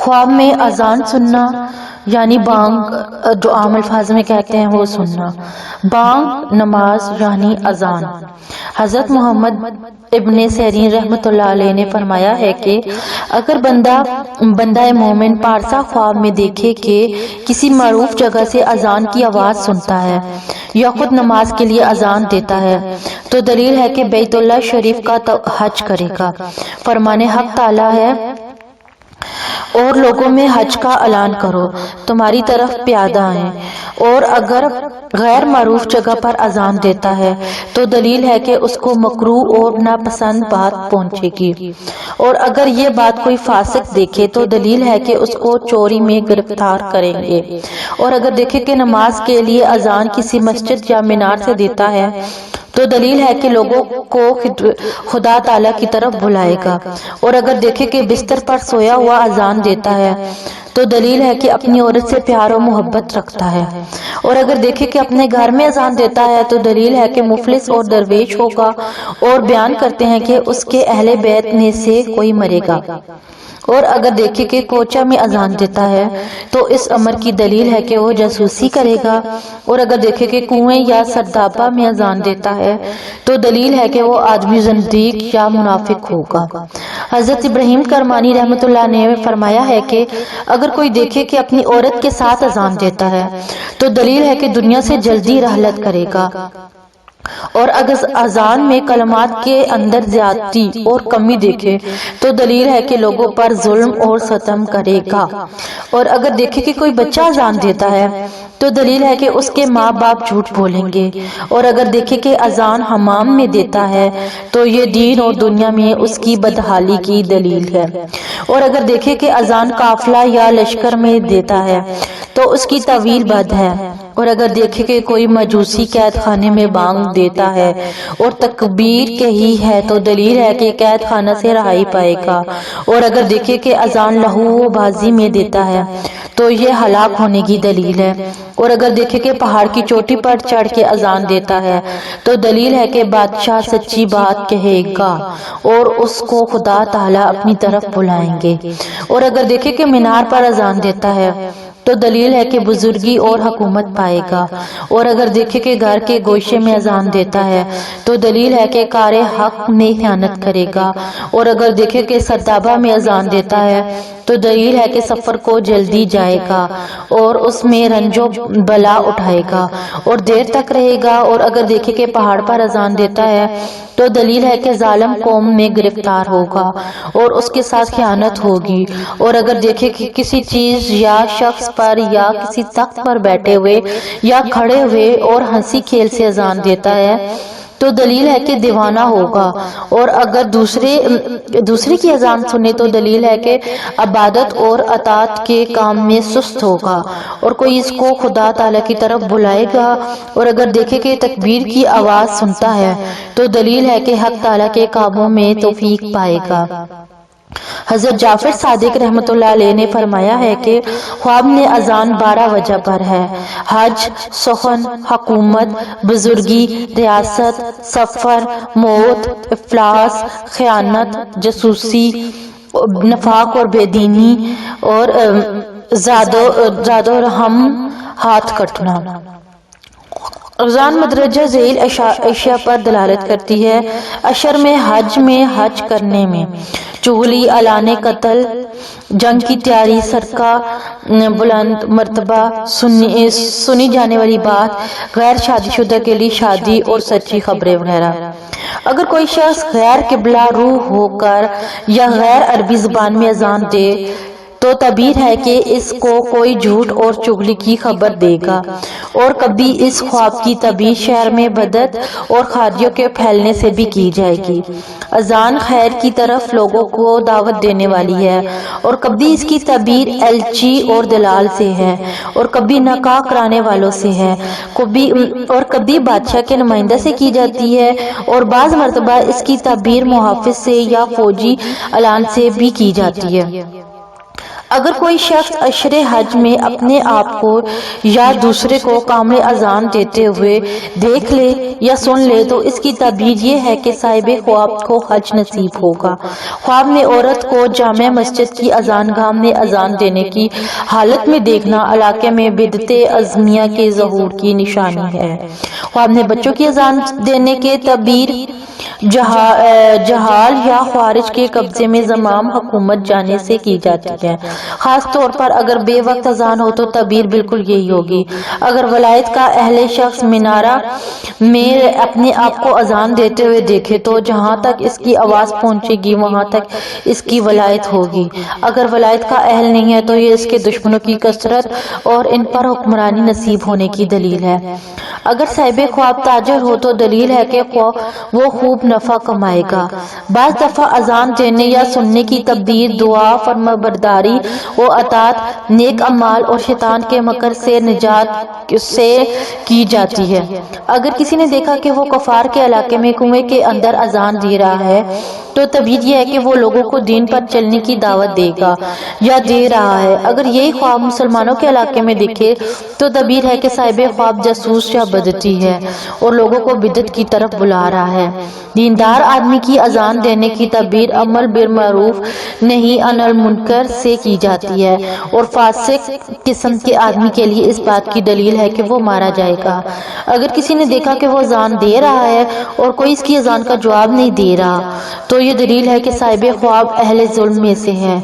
خواب میں اذان سننا یعنی بانگ جو عام الفاظ میں کہتے ہیں وہ سننا، بانگ نماز یعنی اذان۔ حضرت محمد ابن سیرین رحمۃ اللہ علیہ نے فرمایا ہے کہ اگر بندہ مومن پارسا خواب میں دیکھے کہ کسی معروف جگہ سے اذان کی آواز سنتا ہے یا خود نماز کے لیے اذان دیتا ہے تو دلیل ہے کہ بیت اللہ شریف کا حج کرے گا۔ فرمان حق تعالی ہے اور لوگوں میں حج کا اعلان کرو، تمہاری طرف پیادہ آئیں۔ اور اگر غیر معروف جگہ پر اذان دیتا ہے تو دلیل ہے کہ اس کو مکروہ اور ناپسند بات پہنچے گی، اور اگر یہ بات کوئی فاسق دیکھے تو دلیل ہے کہ اس کو چوری میں گرفتار کریں گے، اور اگر دیکھے کہ نماز کے لیے اذان کسی مسجد یا مینار سے دیتا ہے تو دلیل ہے کہ لوگوں کو خدا تعالیٰ کی طرف بلائے گا، اور اگر دیکھے کہ بستر پر سویا ہوا اذان دیتا ہے تو دلیل ہے کہ اپنی عورت سے پیار و محبت رکھتا ہے، اور اگر دیکھے کہ اپنے گھر میں اذان دیتا ہے تو دلیل ہے کہ مفلس اور درویش ہوگا، اور بیان کرتے ہیں کہ اس کے اہل بیت میں سے کوئی مرے گا۔ اور اگر دیکھے کہ کوچہ میں اذان دیتا ہے تو اس امر کی دلیل ہے کہ وہ جاسوسی کرے گا، اور اگر دیکھے کہ کنویں یا سردابہ میں اذان دیتا ہے تو دلیل ہے کہ وہ آدمی زندیق یا منافق ہوگا۔ حضرت ابراہیم کرمانی رحمۃ اللہ نے فرمایا ہے کہ اگر کوئی دیکھے کہ اپنی عورت کے ساتھ اذان دیتا ہے تو دلیل ہے کہ دنیا سے جلدی رحلت کرے گا، اور اگر اذان میں کلمات کے اندر زیادتی اور کمی دیکھے تو دلیل ہے کہ لوگوں پر ظلم اور ستم کرے گا، اور اگر دیکھے کہ کوئی بچہ اذان دیتا ہے تو دلیل ہے کہ اس کے ماں باپ جھوٹ بولیں گے، اور اگر دیکھے کہ اذان حمام میں دیتا ہے تو یہ دین اور دنیا میں اس کی بدحالی کی دلیل ہے، اور اگر دیکھے کہ اذان قافلہ یا لشکر میں دیتا ہے تو اس کی تعویل بد ہے، اور اگر دیکھے کہ کوئی مجوسی قید خانے میں بانگ دیتا ہے اور تکبیر کہی ہے تو دلیل ہے کہ قید خانہ سے رہائی پائے گا، اور اگر دیکھے کہ اذان لہو و بازی میں دیتا ہے تو یہ ہلاک ہونے کی دلیل ہے، اور اگر دیکھے کہ پہاڑ کی چوٹی پر چڑھ کے اذان دیتا ہے تو دلیل ہے کہ بادشاہ سچی بات کہے گا اور اس کو خدا تعالیٰ اپنی طرف بلائیں گے، اور اگر دیکھے کہ مینار پر اذان دیتا ہے تو دلیل ہے کہ بزرگی اور حکومت پائے گا، اور اگر دیکھے کہ گھر کے گوشے میں اذان دیتا ہے تو دلیل ہے کہ کار حق میں خیانت کرے گا، اور اگر دیکھے کہ سردابہ میں اذان دیتا ہے تو دلیل ہے کہ سفر کو جلدی جائے گا اور اس میں رنج و بلا اٹھائے گا اور دیر تک رہے گا، اور اگر دیکھے کہ پہاڑ پر اذان دیتا ہے تو دلیل ہے کہ ظالم قوم میں گرفتار ہوگا اور اس کے ساتھ خیانت ہوگی، اور اگر دیکھے کہ کسی چیز یا شخص پر یا کسی تخت پر بیٹھے ہوئے یا کھڑے ہوئے اور ہنسی کھیل سے اذان دیتا ہے تو دلیل ہے کہ دیوانہ ہوگا، اور اگر دوسرے کی اذان سنے تو دلیل ہے کہ عبادت اور اطاعت کے کام میں سست ہوگا، اور کوئی اس کو خدا تعالیٰ کی طرف بلائے گا، اور اگر دیکھے کہ تکبیر کی آواز سنتا ہے تو دلیل ہے کہ حق تعالیٰ کے کاموں میں توفیق پائے گا۔ حضرت جعفر صادق رحمۃ اللہ علیہ نے فرمایا ہے کہ خواب میں اذان 12 وجہ پر ہے: حج، سخن، حکومت، بزرگی، ریاست، سفر، موت، افلاس، خیانت، جاسوسی، نفاق اور بے دینی، اور زاد و رحم، ہاتھ کٹنا۔ اذان مدرجہ ذیل اشیاء پر دلالت کرتی ہے: اشر میں حج کرنے میں، چغلی، اعلان قتل، جنگ کی تیاری، سرکہ، بلند مرتبہ، سنی جانے والی بات، غیر شادی شدہ کے لیے شادی اور سچی خبریں وغیرہ۔ اگر کوئی شخص غیر قبلہ رو ہو کر یا غیر عربی زبان میں اذان دے تو تعبیر ہے کہ اس کو کوئی جھوٹ اور چغلی کی خبر دے گا، اور کبھی اس خواب کی تعبیر شہر میں بدعت اور خارجیوں کے پھیلنے سے بھی کی جائے گی۔ اذان خیر کی طرف لوگوں کو دعوت دینے والی ہے، اور کبھی اس کی تعبیر الچی اور دلال سے ہے، اور کبھی نکاح کرانے والوں سے ہے، اور کبھی بادشاہ کے نمائندہ سے کی جاتی ہے، اور بعض مرتبہ اس کی تعبیر محافظ سے یا فوجی اعلان سے بھی کی جاتی ہے۔ اگر کوئی شخص اشر حج میں اپنے آپ کو یا دوسرے کو کامل اذان دیتے ہوئے دیکھ لے یا سن لے تو اس کی تعبیر یہ ہے کہ صاحب خواب کو حج نصیب ہوگا۔ خواب میں عورت کو جامع مسجد کی اذان گاہ میں اذان دینے کی حالت میں دیکھنا علاقے میں بدعت عظمیہ کے ظہور کی نشانی ہے۔ خواب میں بچوں کی اذان دینے کے تعبیر جہال یا خوارج کے قبضے میں زمام حکومت جانے سے کی جاتی ہے، خاص طور پر اگر بے وقت اذان ہو تو تعبیر بالکل یہی ہوگی۔ اگر ولایت کا اہل شخص مینارہ میں اپنے آپ کو اذان دیتے ہوئے دیکھے تو جہاں تک اس کی آواز پہنچے گی وہاں تک اس کی ولایت ہوگی۔ اگر ولایت کا اہل نہیں ہے تو یہ اس کے دشمنوں کی کثرت اور ان پر حکمرانی نصیب ہونے کی دلیل ہے۔ اگر صاحب خواب تاجر ہو تو دلیل ہے کہ وہ خوب نفع کمائے گا۔ بعض دفعہ اذان دینے یا سننے کی تعبیر دعا، فرمانبرداری و اطاعت، نیک اعمال اور شیطان کے مکر سے نجات سے کی جاتی ہے۔ اگر کسی نے دیکھا کہ وہ کفار کے علاقے میں کنویں کے اندر اذان دے رہا ہے تو تعبیر یہ ہے کہ وہ لوگوں کو دین پر چلنے کی دعوت دے گا یا دے رہا ہے۔ اگر یہی خواب مسلمانوں کے علاقے میں دکھے تو تعبیر ہے کہ صاحب خواب جاسوس یا بدعتی ہے اور لوگوں کو بدعت کی طرف بلا رہا ہے۔ دیندار آدمی کی اذان دینے کی تعبیر امر بالمعروف نہی عن المنکر سے کی جاتی ہے اور فاسق قسم کے آدمی کے لیے اس بات کی دلیل ہے کہ وہ مارا جائے گا۔ اگر کسی نے دیکھا کہ وہ اذان دے رہا ہے اور کوئی اس کی اذان کا جواب نہیں دے رہا تو یہ دلیل ہے کہ صاحب خواب اہل ظلم میں سے ہے۔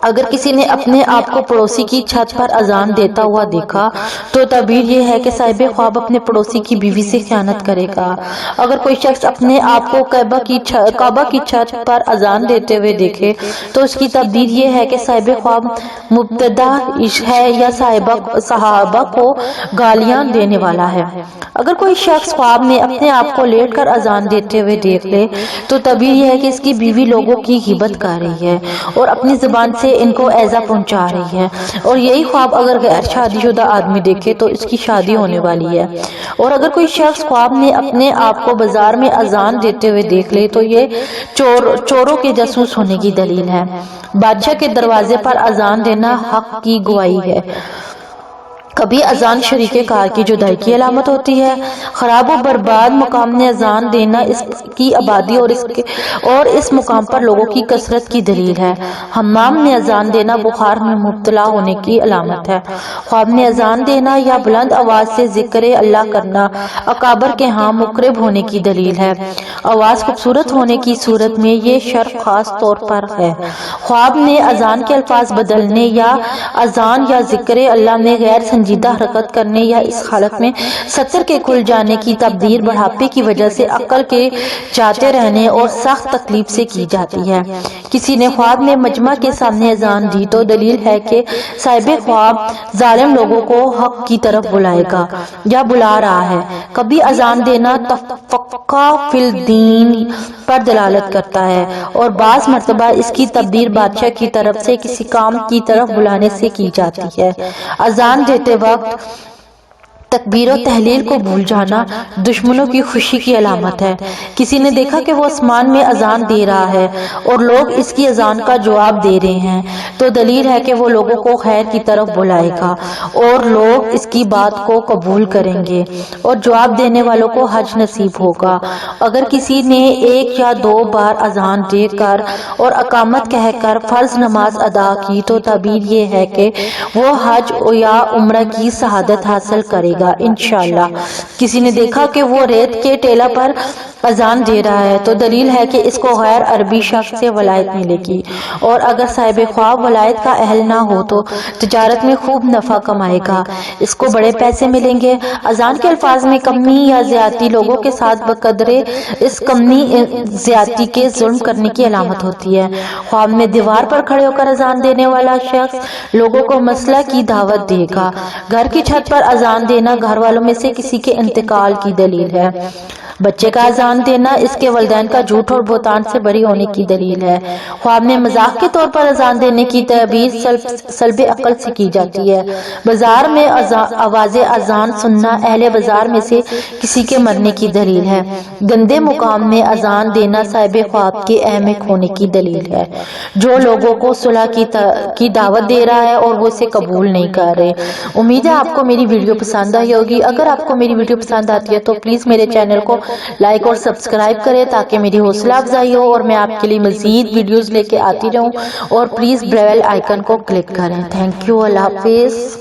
اگر کسی نے اپنے آپ کو پڑوسی کی چھت پر اذان دیتا ہوا دیکھا تو تعبیر یہ ہے کہ صاحب خواب اپنے پڑوسی کی بیوی سے خیانت کرے گا۔ اگر کوئی شخص اپنے آپ کو کعبہ کی چھت پر اذان دیتے ہوئے دیکھے تو اس کی تعبیر یہ ہے کہ صاحب خواب مبتدع ہے یا صحابہ کو گالیاں دینے والا ہے۔ اگر کوئی شخص خواب میں اپنے آپ کو لیٹ کر اذان دیتے ہوئے دیکھ لے تو تعبیر یہ ہے کہ اس کی بیوی لوگوں کی غیبت کر رہی ہے اور اپنی زبان سے ان کو ایذا پہنچا رہی ہے، اور یہی خواب اگر غیر شادی شدہ آدمی دیکھے تو اس کی شادی ہونے والی ہے۔ اور اگر کوئی شخص خواب میں اپنے آپ کو بازار میں اذان دیتے ہوئے دیکھ لے تو یہ چوروں کے جاسوس ہونے کی دلیل ہے۔ بادشاہ کے دروازے پر اذان دینا حق کی گواہی ہے۔ کبھی اذان شریک کار کی جدائی کی علامت ہوتی ہے۔ خراب و برباد مقام میں اذان دینا اس کی آبادی اور اس مقام پر لوگوں کی کثرت کی دلیل ہے۔ حمام میں اذان دینا بخار میں مبتلا ہونے کی علامت ہے۔ خواب میں اذان دینا یا بلند آواز سے ذکر اللہ کرنا اکابر کے ہاں مقرب ہونے کی دلیل ہے۔ آواز خوبصورت ہونے کی صورت میں یہ شرف خاص طور پر ہے۔ خواب میں اذان کے الفاظ بدلنے یا اذان یا ذکر اللہ میں غیر سنجیدہ حرکت کرنے یا اس حالت میں ستر کے کھل جانے کی تعبیر بڑھاپے کی وجہ سے عقل کے جاتے رہنے اور سخت تکلیف سے کی جاتی ہے۔ کسی نے خواب میں مجمع کے سامنے اذان دی تو دلیل ہے کہ صاحب خواب ظالم لوگوں کو حق کی طرف بلائے گا یا بلا رہا ہے۔ کبھی اذان دینا تفقہ فی الدین پر دلالت کرتا ہے اور بعض مرتبہ اس کی تعبیر بادشاہ کی طرف سے کسی کام کی طرف بلانے سے کی جاتی ہے۔ اذان دیتے وقت تکبیر و تحلیل کو بھول جانا دشمنوں کی خوشی کی علامت ہے۔ کسی نے دیکھا کہ وہ آسمان میں اذان دے رہا ہے اور لوگ اس کی اذان کا جواب دے رہے ہیں تو دلیل ہے کہ وہ لوگوں کو خیر کی طرف بلائے گا اور لوگ اس کی بات کو قبول کریں گے اور جواب دینے والوں کو حج نصیب ہوگا۔ اگر کسی نے ایک یا دو بار اذان دے کر اور اقامت کہہ کر فرض نماز ادا کی تو تعبیر یہ ہے کہ وہ حج یا عمرہ کی شہادت حاصل کرے گا انشاءاللہ۔ کسی نے دیکھا کہ وہ ریت کے ٹیلہ پر اذان دے رہا ہے تو دلیل ہے کہ اس کو غیر عربی شخص سے ولایت ملے گی، اور اگر صاحب خواب ولایت کا اہل نہ ہو تو تجارت میں خوب نفع کمائے گا، اس کو بڑے پیسے ملیں گے۔ اذان کے الفاظ میں کمی یا زیادتی لوگوں کے ساتھ بقدرے اس کمی زیادتی کے ظلم کرنے کی علامت ہوتی ہے۔ خواب میں دیوار پر کھڑے ہو کر اذان دینے والا شخص لوگوں کو مسئلہ کی دعوت دے گا۔ گھر کی چھت پر اذان دینا گھر والوں میں سے کسی کے انتقال کی دلیل ہے۔ بچے کا اذان دینا اس کے والدین کا جھوٹ اور بہتان سے بری ہونے کی دلیل ہے۔ خواب میں مذاق کے طور پر اذان دینے کی تعبیر سلب عقل سے کی جاتی ہے۔ بازار میں آواز اذان سننا اہل بازار میں سے کسی کے مرنے کی دلیل ہے۔ گندے مقام میں اذان دینا صاحب خواب کے احمق ہونے کی دلیل ہے، جو لوگوں کو صلح کی دعوت دے رہا ہے اور وہ اسے قبول نہیں کر رہے۔ امید ہے آپ کو میری ویڈیو پسند آئی ہوگی۔ اگر آپ کو میری ویڈیو پسند آتی ہے تو پلیز میرے چینل کو لائک اور سبسکرائب کریں تاکہ میری حوصلہ افزائی ہو اور میں آپ کے لیے مزید ویڈیوز لے کے آتی رہوں، اور پلیز بیل آئیکن کو کلک کریں۔ تھینک یو، اللہ حافظ۔